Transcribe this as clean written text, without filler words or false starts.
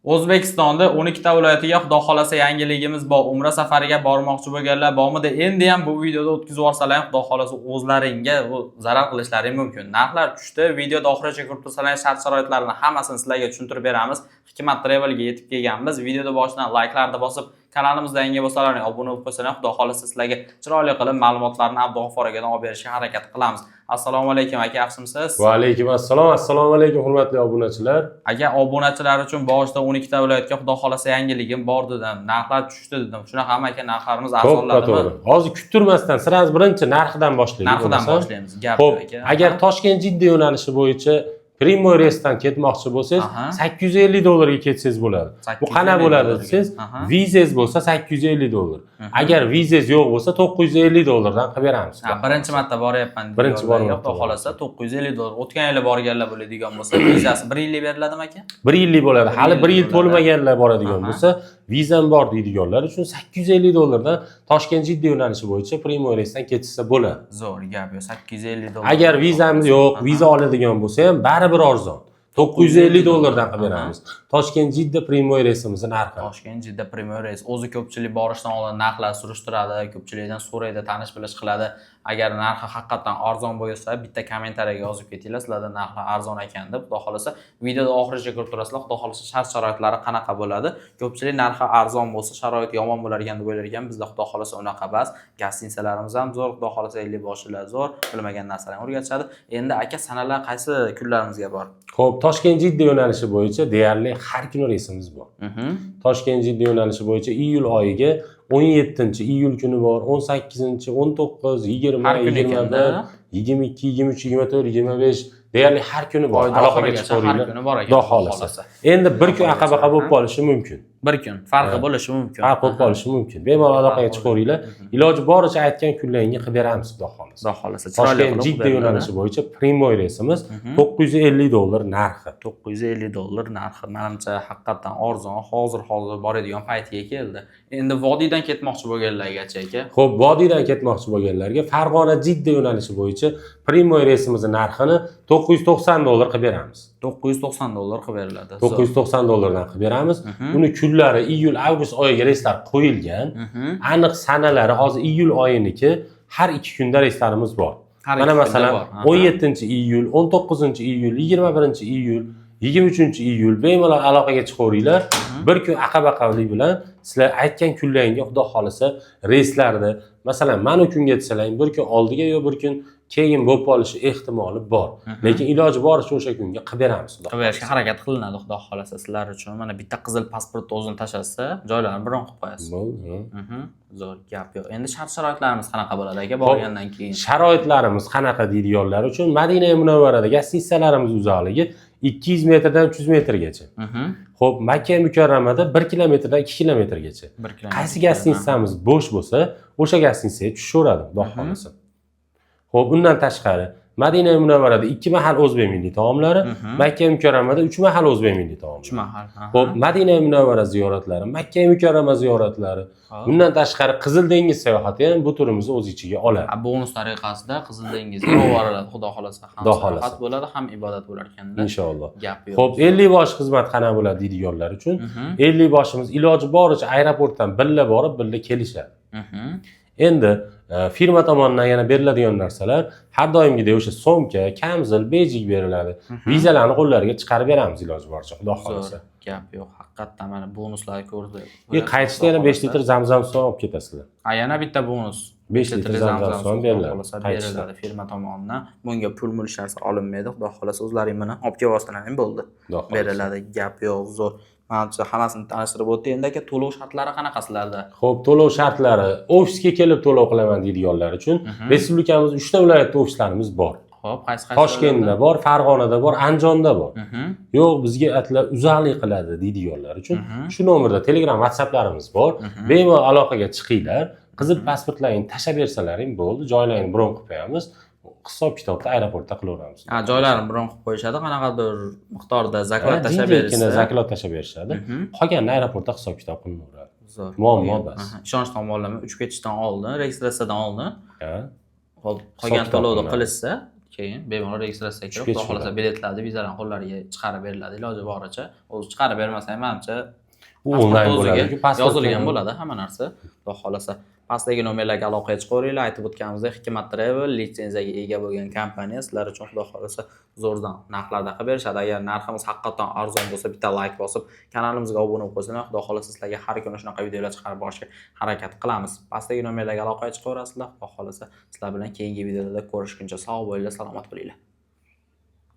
O'zbekistonda 12 ta viloyatiga xudo xolasa yangiligimiz bor. Umra safariga bormoqchi bo'lganlar bormidi? Endi ham bu videoda o'tkazib olsalar, xudo xolasa o'zlaringga zarar qilishlaring mumkin. Narxlar tushdi. Videoda oxirigacha ko'rib tursalar, shart-sharoitlarni hammasini sizlarga tushuntirib beramiz. Hikmat Travel'ga yetib kelganmiz. Videoda boshidan like'larni bosib, kanalimizda yangi bo'lsalaring obuna bo'lib qo'ysalar, xudo xolasa sizlarga chiroyli qilib ma'lumotlarni Abdug'affor akadan olib berishga harakat qilamiz. Assalomu alaykum aka, yaxshimisiz? Va alaykum assalom. Assalomu alaykum hurmatli obunachilar. Aka, obunachilar uchun boshida 12 ta viloyatga xudo xolasa yangiligim bor dedim. Narxlar tushdi dedim. Shunaqami aka, narxlarimiz arzonladimi? To'g'ri. Hozir kuttirmasdan siz birinchi narxidan boshlaymiz. Narxidan boshlaymiz. Gap aka. Agar Toshkent Jidda yo'nalishi bo'yicha Primoy Reysdan ketmoqchi bo'lsangiz, $850 ga ketsangiz bo'ladi. Bu qana bo'ladi desangiz, vizangiz bo'lsa $850. Agar vizangiz yo'q bo'lsa $950 dan qilib beramiz. Birinchi marta boryapman. Birinchi boryapman. Xudo xolasa $950. O'tgan yili borganlar bo'ladigan bo'lsa, vizasi 1 yillik beriladimi aka? 1 yillik bo'ladi. Hali 1 yil to'lmaganlar boradigan bo'lsa, vizam bor deydiganlar uchun $850 dan Toshkent Jidda yo'nalishi bo'yicha Primoy Reysdan ketsa bo'ladi. Zo'r gap yo'q. $850. Agar vizamiz yo'q, viza oladigan bo'lsa ham baribir arzon. $950 dan qilib beramiz. Toshkent Jidda Primoy Reysimiz narxi. Toshkent Jidda Primoy Reys o'zi ko'pchilik borishdan oldin narxlar surishtiradi, ko'pchilikdan so'raydi, tanish bilish qiladi. Agar narxi haqiqatan arzon bo'lsa, bitta kommentariyaga yozib ketinglar, sizlarda narxlar arzon ekan deb. Xudo xolasa videoda oxirigacha ko'rib turasizlar. Xudo xolasa shart-sharoitlari qanaqa bo'ladi? Ko'pchilik narxi arzon bo'lsa, sharoit yomon bo'lar ekan deb o'ylar ekan. Bizda xudo xolasa unaqa emas. Gostinsiyalarimiz ham zo'r, xudo xolasa 50 boshlar zo'r, bilmagan narsalarni o'rgatishadi. Endi aka, sanalar qaysi kunlarimizga bor? Xo'p, Toshkent Jidda yo'nalishi bo'yicha deyarli har kuni reysimiz bor. Toshkent Jidda yo'nalishi bo'yicha iyul oyiga 17-iyul kuni bor, 18, 19, 20, 21, 22, 23, 24, 25 deyarli har kuni bor. Aloqaga chiqaringlar. Xudo xolasa. Endi bir kun aqabaqa bo'lib qolishi mumkin. Bir kun farqi bo'lishi mumkin. Farq bo'lib qolishi mumkin. Bemalol aloqaga chiqaringlar. Iloji boricha aytgan kunlaringga qilib beramiz, xudo xolasa. Xudo xolasa. Toshkent Jidda yo'nalishi bo'yicha Primoy reysimiz $950 narxi. $950 narxi. Menimcha haqiqatan arzon. Hozir boradigan paytiga keldi. Endi vodiydan ketmoqchi bo'lganlargacha aka. Xo'p, vodiydan ketmoqchi bo'lganlarga Farg'ona Jidda yo'nalishi bo'yicha Primoy reysimiz narxini $990 qilib beramiz. $990 qilib beriladi. $990 dan qilib beramiz. Uni kunlari iyul, avgust oyiga reyslar qo'yilgan. Aniq sanalari hozir iyul oyiniki har 2 kunda reyslarimiz bor. Mana masalan 17-iyul, 19-iyul, 21-iyul, 23-iyul bemalol aloqaga chiqaveringlar. Bir kun aqabaqavlik bilan sizlar aytgan kunlaringga xudo xolasa reyslarni, masalan, mana kunga desalaring, bir kun oldiga yo bir kun keyin bo'lib qolishi ehtimoli bor. Lekin iloji boricha o'sha kunga qilib beramiz. Qilib berishga harakat qilinadi, xudo xolasa sizlar uchun. Mana bitta qizil pasportni o'zini tashasa, joylarni biron qilib qo'yasiz. Zo'r gap yo'q. Endi shart-sharoitlarimiz qanaqa bo'ladi aka borgandan keyin? Sharoitlarimiz qanaqa deydiganlar uchun Madina Munavvarada gostinsiyalarimiz uzoqligi 200 metrdan 300 metrgacha. Xo'p, Makka Mukarramada 1 kilometrdan 2 kilometrgacha. Qaysi gostitsiyamiz bo'sh bo'lsa, o'sha gostinsiyaga tushaveradi, xudo xolasa. Xo'p, undan tashqari Madina Munavvarada 2 mahal o'zbek milliy taomlari, Makka Mukarramada 3 mahal o'zbek milliy taomlari. 3 mahal. Xo'p, Madina Munavvara ziyoratlari, Makka Mukarrama ziyoratlari, bundan tashqari Qizil dengiz sayohati ham bu turimizni o'z ichiga oladi. Bonus tariqasida Qizil dengizga yuboriladi, xudo xolasa. Ham sayohat bo'ladi, ham ibodat bo'lar ekanda. Inshaalloh. Gap yo'q. Xo'p, 50 bosh xizmat qanaqa bo'ladi deydiganlar uchun 50 boshimiz iloji boricha aeroportdan billa borib, billa kelishadi. Endi firma tomonidan yana beriladigan narsalar har doimgidek o'sha so'mka, kamzil, bejik beriladi. Vizalarni qo'llariga chiqarib beramiz iloji boricha, xudo xolasa. Gap yo'q, haqiqatdan mana bonuslarni ko'rdik. Qaytishda yana 5 litr zamzam suv olib ketasizlar. Yana bitta bonus. 5 litr zamzam suv beriladi firma tomonidan. Bunga pul mulsharsi olinmaydi, xudo xolasa o'zlaring buni olib kelib bo'ldi. Beriladi, gap yo'q, zo'r. Menimcha hammasini tanishtirib o'tdi. Endi aka, to'lov shartlari qanaqa sizlarda? Xo'p, to'lov shartlari ofisga kelib to'lov qilaman deydiganlar uchun respublikamizda 3 ta viloyatda ofislarimiz bor. Xo'p, qaysi? Toshkentda bor, Farg'onada bor, Andijonda bor. Yo'q, bizga atlar uzoqlik qiladi deydiganlar uchun shu nomerda Telegram, WhatsApplarimiz bor. Bemalol aloqaga chiqinglar. Qizil pasportlaringni tashab bersalaring bo'ldi, joylaringni bron qilib qo'yamiz. Hisob-kitobda aeroportda qilaveramiz. Joylarini bron qilib qo'yishadi, qanaqadir miqdorda zakat tashab berishadi. Zakat tashab berishadi. Qolganini aeroportda hisob-kitob qilinaveradi. Zo'r. Muammo bas. Ishonch tomonlama uchib ketishdan oldin, registratsiyadan oldin. Xo'p, qolgan to'lovni qilishsa, keyin bemalol registratsiyaga kirib, Tushga xudo xolasa chiqadi. biletlarni, vizalarni qo'llariga chiqarib beriladi iloji boricha. O'zi chiqarib bermasa ham menimcha U onlayn o'ziga bo'ladi-ku, pasport yozilgan bo'ladi hamma narsa. Xudo xolasa pastdagi nomerlarga aloqaga chiqaveringlar. Aytib o'tganimizdek, Hikmat Travel litsenziyaga ega bo'lgan kompaniya sizlar uchun xudo xolasa zo'rdan narxlarda qilib berishadi. Agar narximiz haqiqatan arzon bo'lsa, bitta like bosib, kanalimizga obuna bo'lib qo'ysanglar, xudo xolasa sizlarga har kuni shunaqa videolar chiqarib borishga harakat qilamiz. Pastdagi nomerlarga aloqaga chiqaverasizlar. Xudo xolasa sizlar bilan keyingi videolarda ko'rishguncha sog' bo'linglar, salomat bo'linglar.